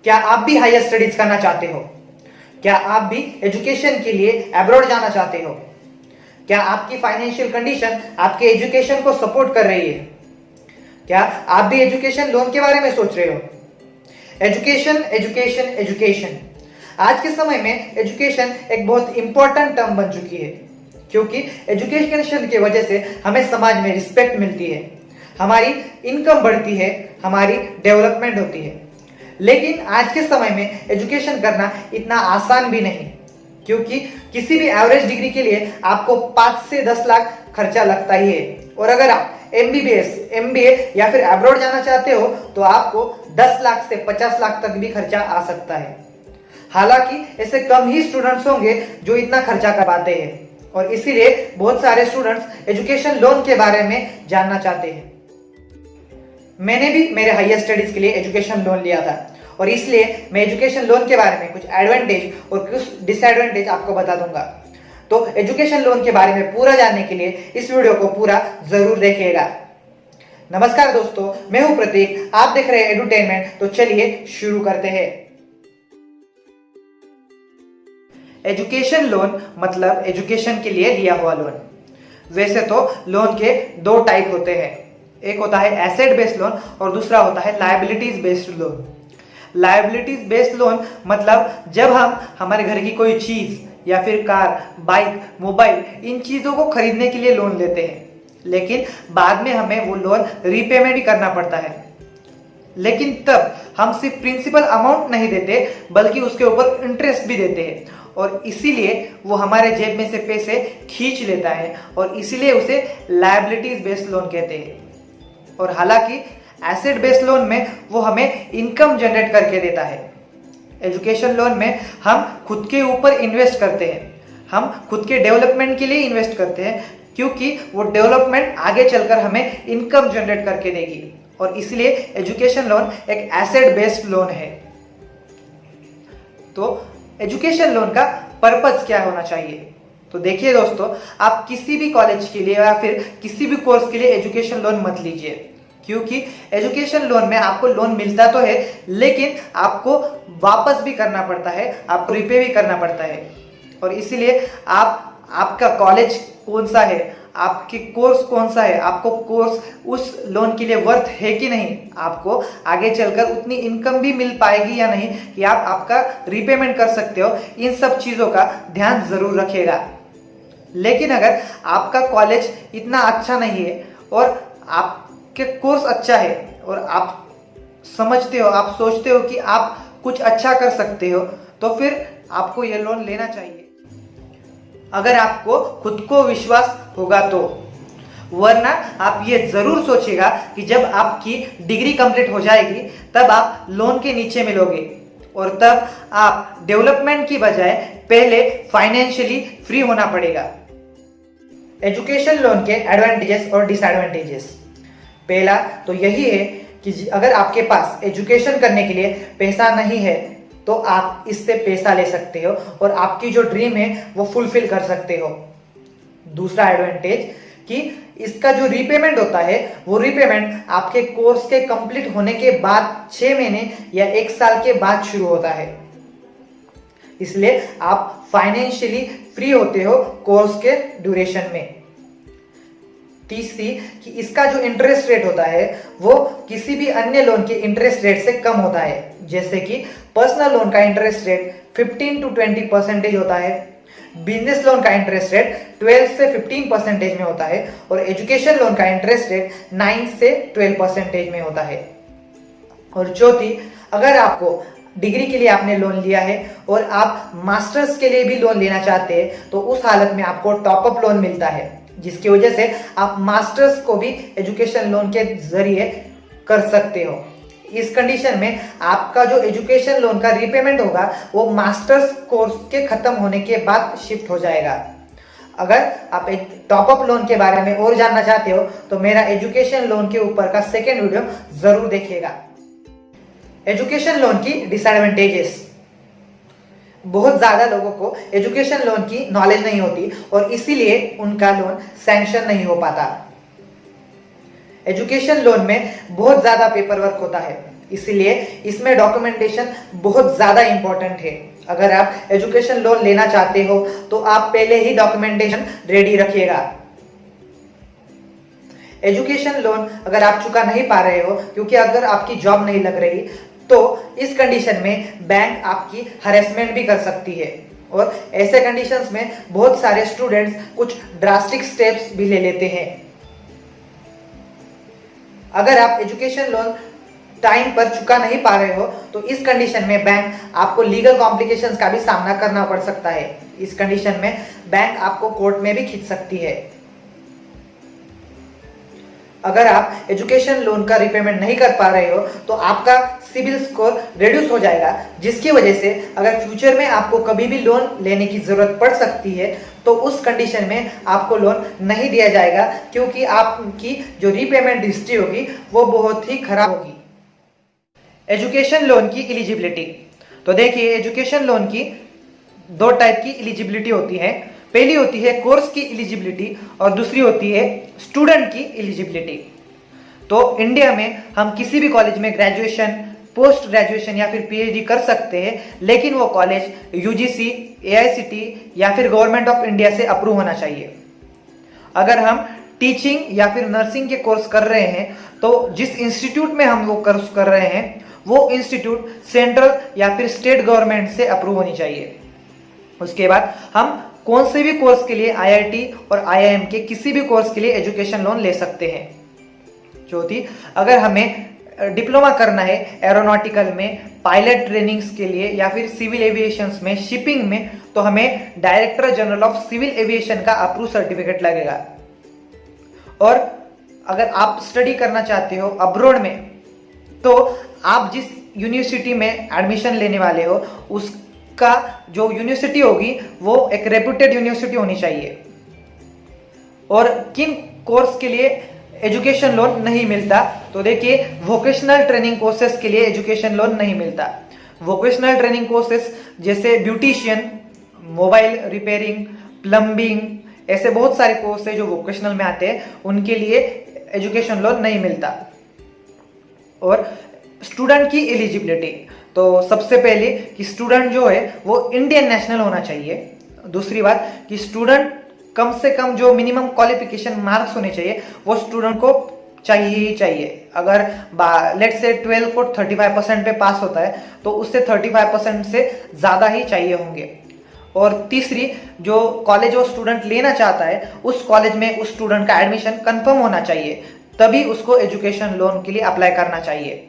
क्या आप भी हायर स्टडीज करना चाहते हो? क्या आप भी एजुकेशन के लिए अब्रॉड जाना चाहते हो? क्या आपकी फाइनेंशियल कंडीशन आपके एजुकेशन को सपोर्ट कर रही है? क्या आप भी एजुकेशन लोन के बारे में सोच रहे हो? एजुकेशन एजुकेशन एजुकेशन, आज के समय में एजुकेशन एक बहुत इंपॉर्टेंट टर्म बन चुकी है, क्योंकि एजुकेशन की वजह से हमें समाज में रिस्पेक्ट मिलती है, हमारी इनकम बढ़ती है, हमारी डेवलपमेंट होती है। लेकिन आज के समय में एजुकेशन करना इतना आसान भी नहीं, क्योंकि किसी भी एवरेज डिग्री के लिए आपको 5 से 10 लाख खर्चा लगता ही है। और अगर आप MBBS, MBA या फिर अब्रॉड जाना चाहते हो तो आपको 10 लाख से 50 लाख तक भी खर्चा आ सकता है। हालांकि ऐसे कम ही स्टूडेंट्स होंगे जो इतना खर्चा कर पाते हैं, और इसीलिए बहुत सारे स्टूडेंट्स एजुकेशन लोन के बारे में जानना चाहते हैं। मैंने भी मेरे हायर स्टडीज के लिए एजुकेशन लोन लिया था, और इसलिए मैं एजुकेशन लोन के बारे में कुछ एडवांटेज और कुछ डिसएडवांटेज आपको बता दूंगा। तो एजुकेशन लोन के बारे में पूरा जानने के लिए इस वीडियो को पूरा जरूर देखिएगा। नमस्कार दोस्तों, मैं हूं प्रतीक, आप देख रहे हैं एडुटेनमेंट। तो चलिए शुरू करते हैं। एजुकेशन लोन मतलब एजुकेशन के लिए लिया हुआ लोन। वैसे तो लोन के 2 टाइप होते हैं, एक होता है एसेट बेस्ड लोन और दूसरा होता है liabilities based loan. Liabilities based loan मतलब जब हम हमारे घर की कोई चीज या फिर कार, बाइक, मोबाइल, इन चीजों को खरीदने के लिए लोन लेते हैं, लेकिन बाद में हमें वो लोन रीपेमेंट भी करना पड़ता है। लेकिन तब हम सिर्फ प्रिंसिपल अमाउंट नहीं देते, बल्कि उसके ऊपर इंटरेस्ट भी देते हैं, और इसीलिए वो हमारे जेब में से पैसे खींच लेता है, और इसीलिए उसे लायबिलिटीज बेस्ड लोन कहते हैं। और हालांकि एसेट बेस्ड लोन में वो हमें इनकम जनरेट करके देता है। एजुकेशन लोन में हम खुद के ऊपर इन्वेस्ट करते हैं, हम खुद के डेवलपमेंट के लिए इन्वेस्ट करते हैं, क्योंकि वो डेवलपमेंट आगे चलकर हमें इनकम जनरेट करके देगी, और इसलिए एजुकेशन लोन एक एसेट बेस्ड लोन है। तो एजुकेशन लोन का पर्पस क्या होना चाहिए? तो देखिए दोस्तों, आप किसी भी कॉलेज के लिए या फिर किसी भी कोर्स के लिए एजुकेशन लोन मत लीजिए, क्योंकि एजुकेशन लोन में आपको लोन मिलता तो है, लेकिन आपको वापस भी करना पड़ता है, आपको रिपे भी करना पड़ता है। और इसीलिए आपका कॉलेज कौन सा है, आपकी कोर्स कौन सा है, आपको कोर्स उस लोन के लिए वर्थ है कि नहीं, आपको आगे चलकर उतनी इनकम भी मिल पाएगी या नहीं कि आप आपका रिपेमेंट कर सकते हो, इन सब चीज़ों का ध्यान जरूर रखिएगा। लेकिन अगर आपका कॉलेज इतना अच्छा नहीं है और आपके कोर्स अच्छा है और आप समझते हो, आप सोचते हो कि आप कुछ अच्छा कर सकते हो, तो फिर आपको यह लोन लेना चाहिए, अगर आपको खुद को विश्वास होगा तो। वरना आप ये जरूर सोचिएगा कि जब आपकी डिग्री कंप्लीट हो जाएगी तब आप लोन के नीचे मिलोगे, और तब आप डेवलपमेंट की बजाय पहले फाइनेंशियली फ्री होना पड़ेगा। एजुकेशन लोन के एडवांटेजेस और डिसएडवांटेजेस। पहला तो यही है कि अगर आपके पास एजुकेशन करने के लिए पैसा नहीं है तो आप इससे पैसा ले सकते हो और आपकी जो ड्रीम है वो फुलफिल कर सकते हो। दूसरा एडवांटेज कि इसका जो रीपेमेंट होता है वो रीपेमेंट आपके कोर्स के कंप्लीट होने के बाद 6 महीने या 1 साल के बाद शुरू होता है, इसलिए आप फाइनेंशियली फ्री होते हो कोर्स के ड्यूरेशन में। तीसरी कि इसका जो इंटरेस्ट रेट होता है वो किसी भी अन्य लोन के इंटरेस्ट रेट से कम होता है, जैसे कि पर्सनल लोन का इंटरेस्ट रेट 15 to 20% होता है, बिजनेस लोन का इंटरेस्ट रेट 12 से 15% में होता है, और एजुकेशन लोन का इंटरेस्ट रेट 9 से 12% में होता है। और चौथी, अगर आपको डिग्री के लिए आपने लोन लिया है और आप मास्टर्स के लिए भी लोन लेना चाहते हैं तो उस हालत में आपको टॉपअप लोन मिलता है, जिसकी वजह से आप मास्टर्स को भी एजुकेशन लोन के जरिए कर सकते हो। इस कंडीशन में आपका जो एजुकेशन लोन का रीपेमेंट होगा वो मास्टर्स कोर्स के खत्म होने के बाद शिफ्ट हो जाएगा। अगर आप एक टॉपअप लोन के बारे में और जानना चाहते हो तो मेरा एजुकेशन लोन के ऊपर का 2nd वीडियो जरूर देखिएगा। एजुकेशन लोन की डिसएडवांटेजेस। बहुत ज्यादा लोगों को एजुकेशन लोन की नॉलेज नहीं होती और इसीलिए उनका लोन सैंक्शन नहीं हो पाता। एजुकेशन लोन में बहुत ज्यादा पेपर वर्क होता है, इसलिए इसमें डॉक्यूमेंटेशन बहुत ज़्यादा इंपॉर्टेंट है। अगर आप एजुकेशन लोन लेना चाहते हो तो आप पहले ही डॉक्यूमेंटेशन रेडी रखिएगा। एजुकेशन लोन अगर आप चुका नहीं पा रहे हो क्योंकि अगर आपकी जॉब नहीं लग रही तो इस कंडीशन में बैंक आपकी हरेसमेंट भी कर सकती है और ऐसे कंडीशंस में बहुत सारे स्टूडेंट्स कुछ ड्रास्टिक स्टेप्स भी ले लेते हैं। अगर आप एजुकेशन लोन टाइम पर चुका नहीं पा रहे हो तो इस कंडीशन में बैंक आपको लीगल कॉम्प्लिकेशंस का भी सामना करना पड़ सकता है। इस कंडीशन में बैंक आपको कोर्ट में भी खींच सकती है। अगर आप एजुकेशन लोन का रिपेमेंट नहीं कर पा रहे हो तो आपका सिबिल स्कोर रिड्यूस हो जाएगा, जिसकी वजह से अगर फ्यूचर में आपको कभी भी लोन लेने की जरूरत पड़ सकती है तो उस कंडीशन में आपको लोन नहीं दिया जाएगा, क्योंकि आपकी जो रीपेमेंट हिस्ट्री होगी वो बहुत ही खराब होगी। एजुकेशन लोन की एलिजिबिलिटी, तो देखिए एजुकेशन लोन की दो टाइप की एलिजिबिलिटी होती है। पहली होती है कोर्स की एलिजिबिलिटी और दूसरी होती है स्टूडेंट की एलिजिबिलिटी। तो इंडिया में हम किसी भी कॉलेज में ग्रेजुएशन, पोस्ट ग्रेजुएशन या फिर पीएचडी कर सकते हैं, लेकिन वो कॉलेज यूजीसी, एआईसीटी या फिर गवर्नमेंट ऑफ इंडिया से अप्रूव होना चाहिए। अगर हम टीचिंग या फिर नर्सिंग के कोर्स कर रहे हैं तो जिस इंस्टीट्यूट में हम वो कोर्स कर रहे हैं वो इंस्टीट्यूट सेंट्रल या फिर स्टेट गवर्नमेंट से अप्रूव होनी चाहिए। उसके बाद हम कौन से भी कोर्स के लिए आईआईटी और आईआईएम के किसी भी कोर्स के लिए एजुकेशन लोन ले सकते हैं। चौथी, अगर हमें डिप्लोमा करना है एरोनॉटिकल में, पायलट ट्रेनिंग्स के लिए या फिर सिविल एविएशन में, शिपिंग में, तो हमें director general of civil aviation का अप्रूव सर्टिफिकेट लगेगा। और अगर आप स्टडी करना चाहते हो अब्रॉड में तो आप जिस यूनिवर्सिटी में एडमिशन लेने वाले हो उसका जो यूनिवर्सिटी होगी वो एक रेप्यूटेड यूनिवर्सिटी होनी चाहिए। और किन कोर्स के लिए एजुकेशन लोन नहीं मिलता, तो देखिए वोकेशनल ट्रेनिंग कोर्सेज के लिए एजुकेशन लोन नहीं मिलता। वोकेशनल ट्रेनिंग कोर्सेज जैसे ब्यूटिशियन, मोबाइल रिपेयरिंग, प्लम्बिंग, ऐसे बहुत सारे कोर्स है जो वोकेशनल में आते हैं, उनके लिए एजुकेशन लोन नहीं मिलता। और स्टूडेंट की एलिजिबिलिटी, तो सबसे पहले कि स्टूडेंट जो है वो इंडियन नेशनल होना चाहिए। दूसरी बात कि स्टूडेंट कम से कम जो मिनिमम क्वालिफिकेशन मार्क्स होने चाहिए वो स्टूडेंट को चाहिए ही चाहिए। अगर लेट्स से 12 को 35% पे पास होता है तो उससे 35% से ज़्यादा ही चाहिए होंगे। और तीसरी, जो कॉलेज वो स्टूडेंट लेना चाहता है उस कॉलेज में उस स्टूडेंट का एडमिशन कंफर्म होना चाहिए, तभी उसको एजुकेशन लोन के लिए अप्लाई करना चाहिए।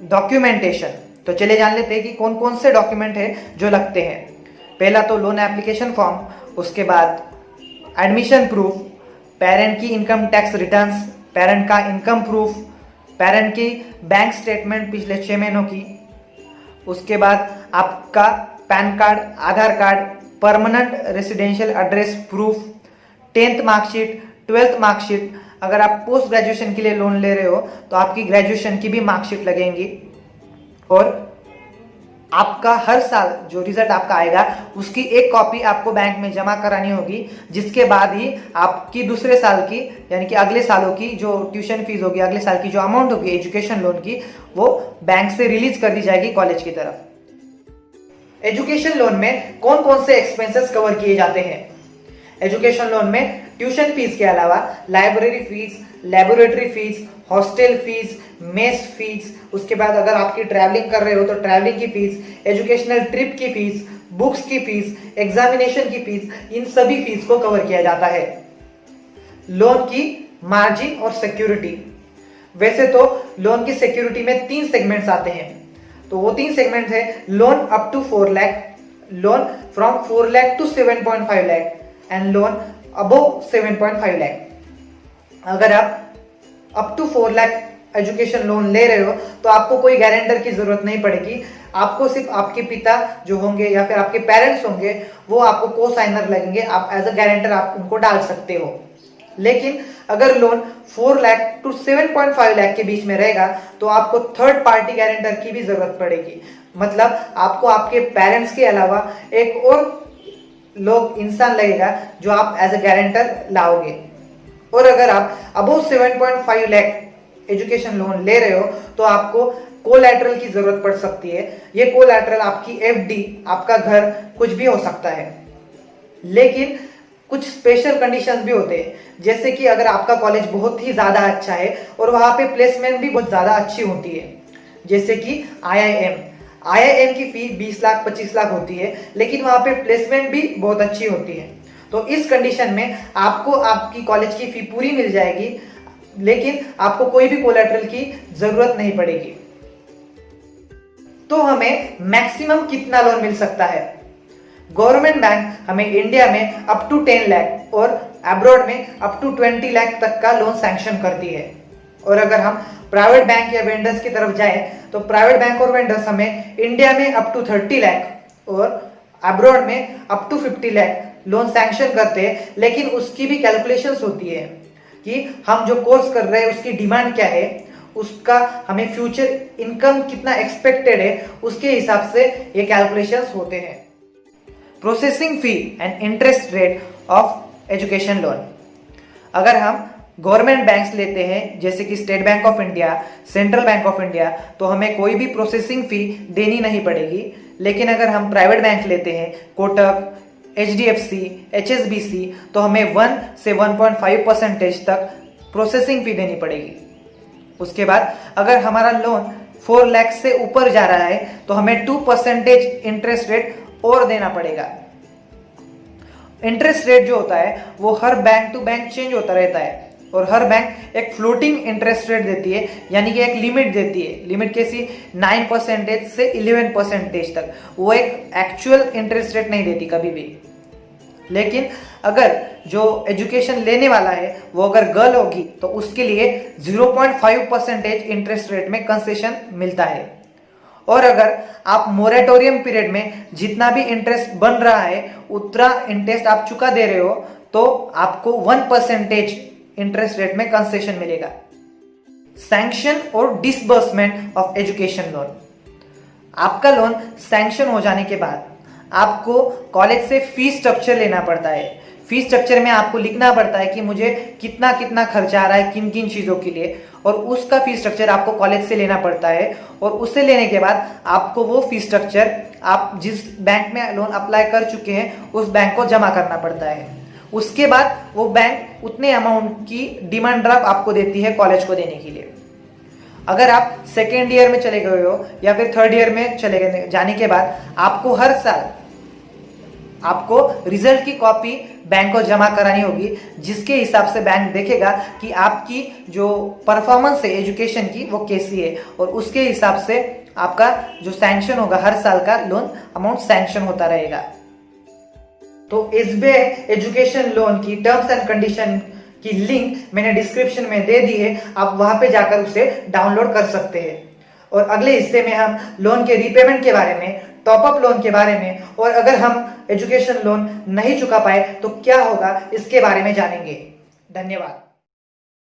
डॉक्यूमेंटेशन, तो चले जान लेते हैं कि कौन कौन से डॉक्यूमेंट है जो लगते हैं। पहला तो लोन एप्लीकेशन फॉर्म, उसके बाद एडमिशन प्रूफ, पेरेंट की इनकम टैक्स रिटर्न्स, पेरेंट का इनकम प्रूफ, पेरेंट की बैंक स्टेटमेंट पिछले 6 महीनों की, उसके बाद आपका PAN card, Aadhaar card, permanent residential address proof, 10th marksheet, 12th marksheet. अगर आप पोस्ट ग्रेजुएशन के लिए लोन ले रहे हो तो आपकी ग्रेजुएशन की भी मार्कशीट लगेंगी। और आपका हर साल जो रिजल्ट आपका आएगा उसकी एक कॉपी आपको बैंक में जमा करानी होगी, जिसके बाद ही आपकी दूसरे साल की यानी कि अगले सालों की जो ट्यूशन फीस होगी, अगले साल की जो अमाउंट होगी एजुकेशन लोन की, वो बैंक से रिलीज कर दी जाएगी कॉलेज की तरफ। एजुकेशन लोन में कौन कौन से एक्सपेंसेस कवर किए जाते हैं? एजुकेशन लोन में ट्यूशन फीस के अलावा library fees, laboratory fees, hostel fees, mess fees, उसके बाद अगर आपकी ट्रैवलिंग कर रहे हो तो ट्रैवलिंग की फीस, एजुकेशनल ट्रिप की फीस, बुक्स की फीस, एग्जामिनेशन की फीस, इन सभी फीस को कवर किया जाता है। लोन की मार्जिन और सिक्योरिटी, वैसे तो लोन की सिक्योरिटी में 3 सेगमेंट्स आते हैं, तो वो 3 सेगमेंट है loan up to 4 lakh, loan from 4 lakh to 7.5 lakh and loan above 7.5 lakh. अगर आप up to 4 lakh education loan ले रहे हो तो आपको कोई गारंटर की जरूरत नहीं पड़ेगी, आपको सिर्फ आपके पिता जो होंगे या फिर आपके पेरेंट्स होंगे वो आपको को साइनर लगेंगे, आप एज अ गारंटर आप उनको डाल सकते हो। लेकिन अगर लोन 4 लाख टू 7.5 लाख के बीच में रहेगा तो आपको थर्ड पार्टी गारंटर की भी जरूरत पड़ेगी, मतलब आपको आपके पेरेंट्स के अलावा एक और लोग इंसान लगेगा जो आप एज अ गारंटर लाओगे। और अगर आप अबव 7.5 लाख एजुकेशन लोन ले रहे हो तो आपको कोलैटरल की जरूरत पड़ सकती है। ये कोलैटरल आपकी एफडी, आपका घर, कुछ भी हो सकता है। लेकिन कुछ स्पेशल कंडीशंस भी होते हैं, जैसे कि अगर आपका कॉलेज बहुत ही ज्यादा अच्छा है और वहां पे प्लेसमेंट भी बहुत ज्यादा अच्छी होती है, जैसे कि आईआईएम की फी 20 लाख 25 लाख होती है, लेकिन वहां पे प्लेसमेंट भी बहुत अच्छी होती है। तो इस कंडीशन में आपको आपकी कॉलेज की फी पूरी मिल जाएगी, लेकिन आपको कोई भी कोलैटरल की जरूरत नहीं पड़ेगी। तो हमें मैक्सिमम कितना लोन मिल सकता है? गवर्नमेंट बैंक हमें इंडिया में अप टू 10 लाख और अब्रॉड में अप टू 20 लाख तक का लोन सैंक्शन करती है। और अगर हम प्राइवेट बैंक या वेंडर्स की तरफ जाएं तो प्राइवेट बैंक और वेंडर्स हमें इंडिया में अप टू 30 लाख और अब्रॉड में up to 50 lakh loan sanction करते हैं। लेकिन उसकी भी कैलकुलेशंस होती है कि हम जो कोर्स कर रहे हैं उसकी डिमांड क्या है, उसका हमें फ्यूचर इनकम कितना एक्सपेक्टेड है, उसके हिसाब से ये कैलकुलेशंस होते हैं। Processing fee and interest rate of education loan. अगर हम गवर्नमेंट बैंक्स लेते हैं जैसे कि state bank of India, central bank of India, तो हमें कोई भी प्रोसेसिंग फी देनी नहीं पड़ेगी। लेकिन अगर हम प्राइवेट बैंक लेते हैं, कोटक, HDFC, HSBC, तो हमें 1 से 1.5% तक प्रोसेसिंग फी देनी पड़ेगी। उसके बाद अगर हमारा लोन 4 लाख से ऊपर जा रहा है तो हमें 2% इंटरेस्ट रेट और देना पड़ेगा। इंटरेस्ट रेट जो होता है वो हर बैंक टू बैंक चेंज होता रहता है और हर बैंक एक फ्लोटिंग इंटरेस्ट रेट देती है, यानी कि एक लिमिट देती है। लिमिट कैसी? 9% से 11% तक। वो एक एक्चुअल इंटरेस्ट रेट नहीं देती कभी भी। लेकिन अगर जो एजुकेशन लेने वाला है वो अगर गर्ल होगी तो उसके लिए 0.5% इंटरेस्ट रेट में कंसेशन मिलता है। और अगर आप मोरेटोरियम पीरियड में जितना भी इंटरेस्ट बन रहा है उतना इंटरेस्ट आप चुका दे रहे हो तो आपको 1% इंटरेस्ट रेट में कंसेशन मिलेगा। सैंक्शन और डिसबर्समेंट ऑफ एजुकेशन लोन। आपका लोन सैंक्शन हो जाने के बाद आपको कॉलेज से फीस स्ट्रक्चर लेना पड़ता है। फीस स्ट्रक्चर में आपको लिखना पड़ता है कि मुझे कितना कितना खर्चा आ रहा है किन किन चीजों के लिए, और उसका फीस स्ट्रक्चर आपको कॉलेज से लेना पड़ता है। और उससे लेने के बाद आपको वो फीस स्ट्रक्चर आप जिस बैंक में लोन अप्लाई कर चुके हैं उस बैंक को जमा करना पड़ता है। उसके बाद वो बैंक उतने अमाउंट की डिमांड ड्राफ्ट आपको देती है कॉलेज को देने के लिए। अगर आप सेकेंड ईयर में चले गए हो या फिर थर्ड ईयर में चले गए जाने के बाद आपको हर साल आपको रिजल्ट की कॉपी बैंक को जमा करानी होगी, जिसके हिसाब से बैंक देखेगा कि आपकी जो परफॉर्मेंस है एजुकेशन की वो कैसी है, और उसके हिसाब से आपका जो सैंक्शन होगा हर साल का लोन अमाउंट सैंक्शन होता रहेगा। तो SBI एजुकेशन लोन की टर्म्स एंड कंडीशन की लिंक मैंने डिस्क्रिप्शन में दे दी है, आप वहां पे जाकर उसे डाउनलोड कर सकते हैं। और अगले हिस्से में हम लोन के रीपेमेंट के बारे में, टॉप अप लोन के बारे में, और अगर हम एजुकेशन लोन नहीं चुका पाए तो क्या होगा इसके बारे में जानेंगे। धन्यवाद।